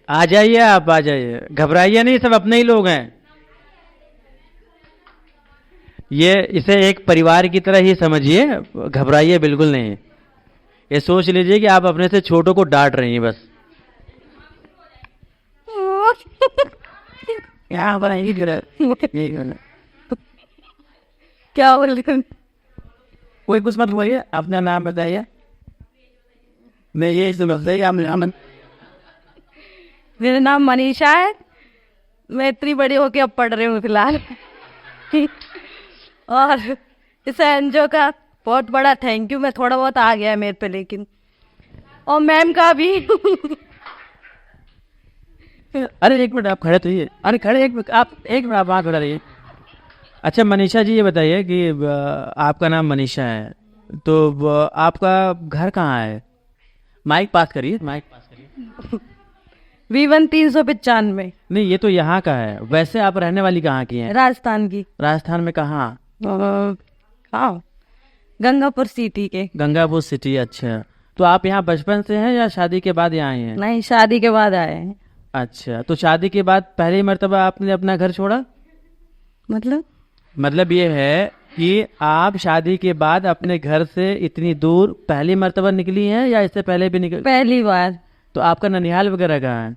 आ जाइए, आप आ जाइए, घबराइए नहीं, सब अपने ही लोग हैं। ये इसे एक परिवार की तरह ही समझिए, घबराइए बिल्कुल नहीं। ये सोच लीजिए कि आप अपने से छोटों को डांट रही हैं बस। क्या बनाएगी क्या बोल रहे हो? कोई कुछ मत बोलिए, अपना नाम बताइए। मैं ये समझता मेरा नाम मनीषा है। मैं इतनी बड़ी होके अब पढ़ रही हूँ फिलहाल। और इस एनजीओ का बहुत बड़ा थैंक यू। मैं थोड़ा बहुत आ गया है मेरे पे, लेकिन और मैम का भी। अरे एक मिनट, आप खड़े तो ये, अरे खड़े एक मिनट, आप एक मिनट, आप वहाँ खड़ा रहिए। अच्छा मनीषा जी, ये बताइए कि आपका नाम मनीषा है, तो आपका घर कहाँ है? माइक पास करिए, माइक पास करिए। V1 395। नहीं, ये तो यहाँ का है। वैसे आप रहने वाली कहाँ की हैं? राजस्थान की। राजस्थान में कहाँ? हाँ, गंगापुर सिटी के। गंगापुर सिटी। अच्छा, तो आप यहाँ बचपन से हैं या शादी के बाद यहाँ आए हैं? नहीं, शादी के बाद आए हैं। अच्छा, तो शादी के बाद पहली मर्तबा आपने अपना घर छोड़ा? मतलब ये है कि आप शादी के बाद अपने घर से इतनी दूर पहली मर्तबा निकली हैं या इससे पहले भी निकल? पहली बार। तो आपका ननिहाल वगैरह कहाँ है?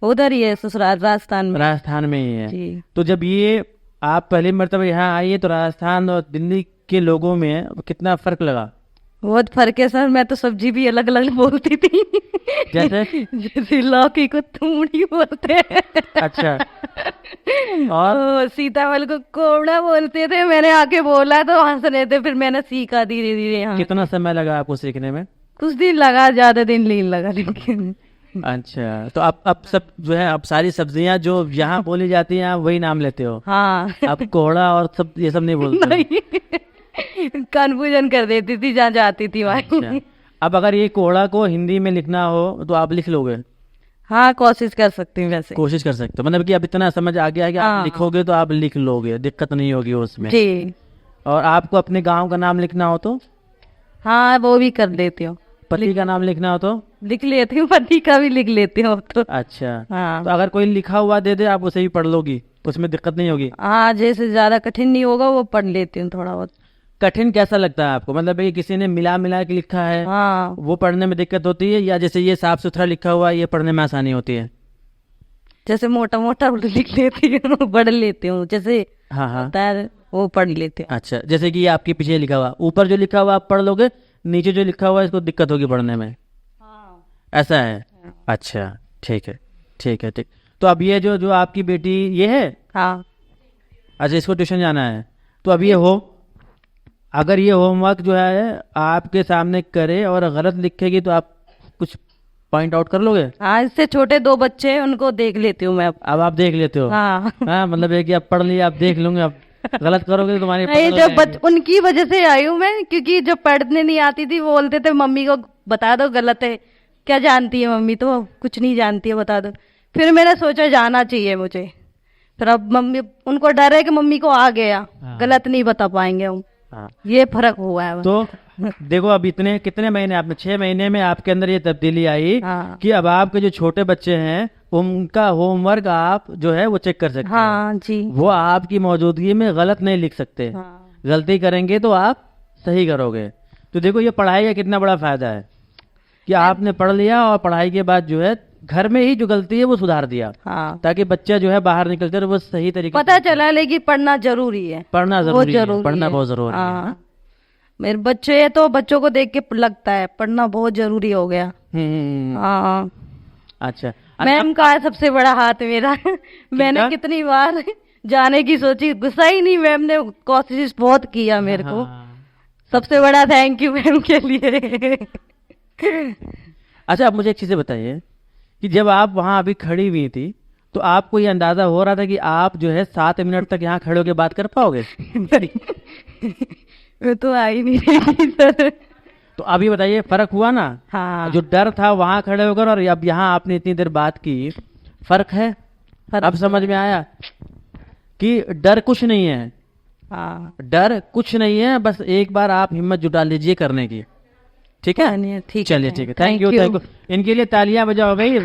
उधर ही है, ससुराल राजस्थान में। राजस्थान में ही है जी। तो जब ये आप पहली मर्तबा यहाँ आई है तो राजस्थान और दिल्ली के लोगों में कितना फर्क लगा? बहुत फर्क है सर। मैं तो सब्जी भी अलग अलग बोलती थी। जैसे लौकी को तूड़ी बोलते हैं। अच्छा। और सीताफल को कोवड़ा बोलते थे। मैंने आके बोला तो हंस रहे थे, फिर मैंने सीखा धीरे धीरे। यहाँ कितना समय लगा आपको सीखने में? कुछ दिन लगा, ज्यादा दिन नहीं लगा लेकिन। अच्छा, तो आप सब जो है, आप सारी सब्जियां जो यहाँ बोली जाती हैं आप वही नाम लेते हो? हाँ। आप कोहड़ा और सब ये सब नहीं बोलते? नहीं, कन्फ्यूजन कर देती थी जहाँ जाती थी वहाँ। अच्छा। अब अगर ये कोहड़ा को हिंदी में लिखना हो तो आप लिख लोगे? हाँ, कोशिश कर सकती हूँ वैसे। कोशिश कर सकते हो, मतलब कि अब इतना समझ आ गया है कि आप हाँ। लिखोगे तो आप लिख लोगे, दिक्कत नहीं होगी उसमें। जी। और आपको अपने गांव का नाम लिखना हो तो? हाँ, वो भी कर लेती हूँ। पति का नाम लिखना हो तो? लिख लेती हूँ, पति का भी लिख लेती हूँ अब तो। अच्छा। हाँ। तो अगर कोई लिखा हुआ दे दे आप उसे भी पढ़ लोगी, उसमें दिक्कत नहीं होगी? हाँ, जैसे ज्यादा कठिन नहीं होगा वो पढ़ लेती हूँ थोड़ा बहुत। कठिन कैसा लगता है आपको? मतलब कि किसी ने मिला मिला के लिखा है, हाँ, वो पढ़ने में दिक्कत होती है, या जैसे ये साफ सुथरा लिखा हुआ है ये पढ़ने में आसानी होती है? जैसे मोटा मोटा लिख लेती हूँ, पढ़ लेती हूँ। जैसे हाँ हाँ। होता है वो पढ़ लेती हूँ। अच्छा, जैसे कि ये आपके पीछे लिखा हुआ, ऊपर जो लिखा हुआ आप पढ़ लोगे, नीचे जो लिखा हुआ है इसको दिक्कत होगी पढ़ने में, ऐसा है? अच्छा, ठीक है, ठीक है, ठीक। तो अब ये जो जो आपकी बेटी ये है? हाँ। अच्छा, इसको ट्यूशन जाना है, तो अब ये अगर ये होमवर्क जो है आपके सामने करे और गलत लिखेगी तो आप कुछ पॉइंट आउट कर लोगे? हाँ, इससे छोटे 2 बच्चे हैं, उनको देख लेती हूँ मैं अब आप देख लेते हो? हाँ। हाँ, मतलब है कि आप पढ़ लिया, आप देख लूंगे, आप गलत करोगे तो तुम्हारे नहीं, जब उनकी वजह से आई हूँ मैं, क्योंकि जब पढ़ने नहीं आती थी वो बोलते थे मम्मी को बता दो गलत है। क्या जानती है मम्मी, तो कुछ नहीं जानती है, बता दो। फिर मैंने सोचा जाना चाहिए मुझे। फिर अब मम्मी, उनको डर है कि मम्मी को आ गया, गलत नहीं बता पाएंगे हम। हाँ। ये फर्क हुआ है। तो देखो, अब इतने कितने महीने आपने, 6 महीने में आपके अंदर ये तब्दीली आई। हाँ। कि अब आपके जो छोटे बच्चे हैं उनका होमवर्क आप जो है वो चेक कर सकते हैं। हाँ जी। वो आपकी मौजूदगी में गलत नहीं लिख सकते। हाँ। गलती करेंगे तो आप सही करोगे। तो देखो, ये पढ़ाई का कितना बड़ा फायदा है कि आपने पढ़ लिया और पढ़ाई के बाद जो है घर में ही जो गलती है वो सुधार दिया। हाँ। ताकि बच्चा जो है बाहर निकलकर वो सही तरीके पता चला लेकिन पढ़ना जरूरी है। पढ़ना वो जरूरी है, पढ़ना है। बहुत जरूरी है। हाँ। मेरे बच्चे हैं तो बच्चों को देख के लगता है पढ़ना बहुत जरूरी हो गया। हाँ। अच्छा, मैम का है सबसे बड़ा हाथ मेरा। मैंने कितनी बार जाने की सोची, गुस्सा ही नहीं। मैम ने कोशिश बहुत किया मेरे को। सबसे बड़ा थैंक यू मैम के लिए। अच्छा, अब मुझे एक चीज़ बताइए कि जब आप वहाँ अभी खड़ी हुई थी तो आपको ये अंदाजा हो रहा था कि आप जो है 7 मिनट तक यहाँ खड़े होकर बात कर पाओगे? वो तो आ ही नहीं रही सर। तो अभी बताइए, फर्क हुआ ना? हाँ। जो डर था वहां खड़े होकर और अब यहाँ आपने इतनी देर बात की, फर्क है? अब समझ में आया कि डर कुछ नहीं है। हाँ। डर कुछ नहीं है, बस एक बार आप हिम्मत जुटा लीजिए करने की। ठीक है? ठीक है। चलिए, ठीक है, थैंक यू, थैंक यू। इनके लिए तालियां बजाओ भाई।